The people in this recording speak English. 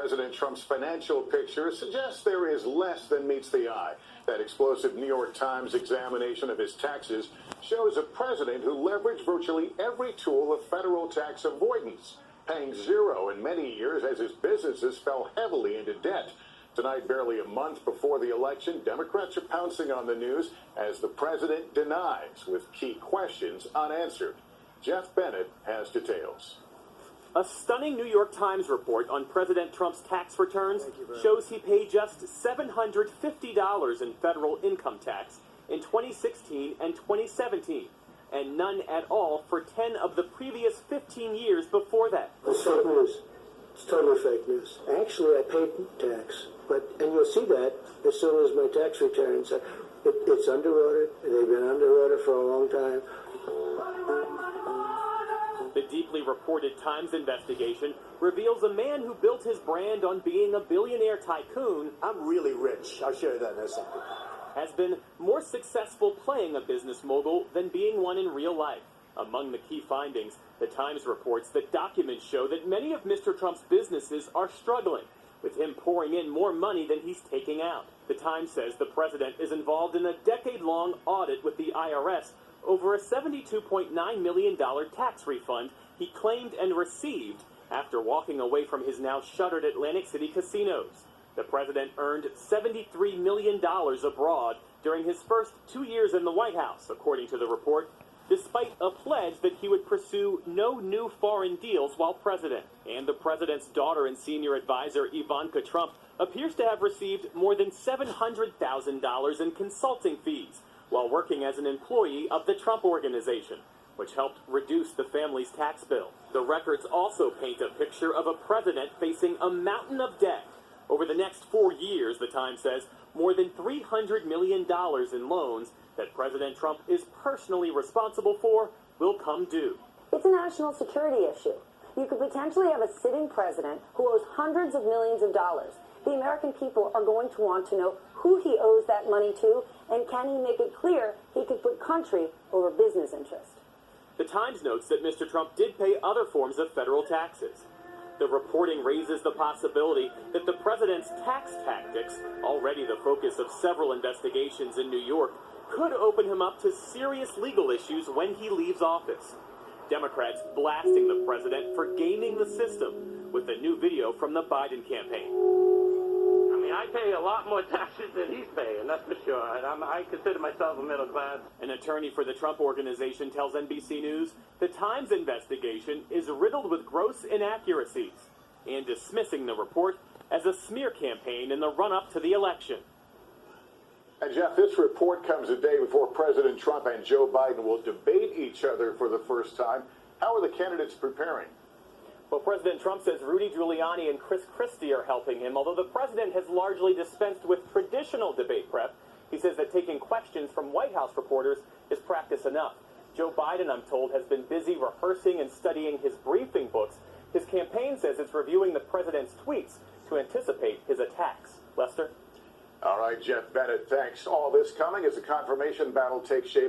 President Trump's financial picture suggests there is less than meets the eye. That explosive New York Times examination of his taxes shows a president who leveraged virtually every tool of federal tax avoidance, paying zero in many years as his businesses fell heavily into debt. Tonight, barely a month before the election, Democrats are pouncing on the news as the president denies, with key questions unanswered. Jeff Bennett has details. A stunning New York Times report on President Trump's tax returns shows he paid just $750 in federal income tax in 2016 and 2017, and none at all for 10 of the previous 15 years before that. It's fake news. It's totally fake news. Actually, I paid tax, and you'll see that as soon as my tax returns. It's under audit. They've been under audit for a long time. The deeply reported Times investigation reveals a man who built his brand on being a billionaire tycoon. I'm really rich. I'll show you that in a second. Has been more successful playing a business mogul than being one in real life. Among the key findings, the Times reports that documents show that many of Mr. Trump's businesses are struggling, with him pouring in more money than he's taking out. The Times says the president is involved in a decade-long audit with the IRS over a $72.9 million tax refund he claimed and received after walking away from his now shuttered Atlantic City casinos. The president earned $73 million abroad during his first 2 years in the White House, according to the report, despite a pledge that he would pursue no new foreign deals while president. And the president's daughter and senior advisor, Ivanka Trump, appears to have received more than $700,000 in consulting fees while working as an employee of the Trump Organization, which helped reduce the family's tax bill. The records also paint a picture of a president facing a mountain of debt. Over the next 4 years, the Times says, more than $300 million in loans that President Trump is personally responsible for will come due. It's a national security issue. You could potentially have a sitting president who owes hundreds of millions of dollars. The American people are going to want to know who he owes that money to, and can he make it clear he could put country over business interest. The Times notes that Mr. Trump did pay other forms of federal taxes. The reporting raises the possibility that the president's tax tactics, already the focus of several investigations in New York, could open him up to serious legal issues when he leaves office. Democrats blasting the president for gaming the system with a new video from the Biden campaign. I pay a lot more taxes than he's paying, that's for sure. And I consider myself a middle class. An attorney for the Trump Organization tells NBC News the Times investigation is riddled with gross inaccuracies and dismissing the report as a smear campaign in the run-up to the election. And Jeff, this report comes a day before President Trump and Joe Biden will debate each other for the first time. How are the candidates preparing? Well, President Trump says Rudy Giuliani and Chris Christie are helping him, although the president has largely dispensed with traditional debate prep. He says that taking questions from White House reporters is practice enough. Joe Biden, I'm told, has been busy rehearsing and studying his briefing books. His campaign says it's reviewing the president's tweets to anticipate his attacks. Lester? All right, Jeff Bennett, thanks. All this coming as the confirmation battle takes shape.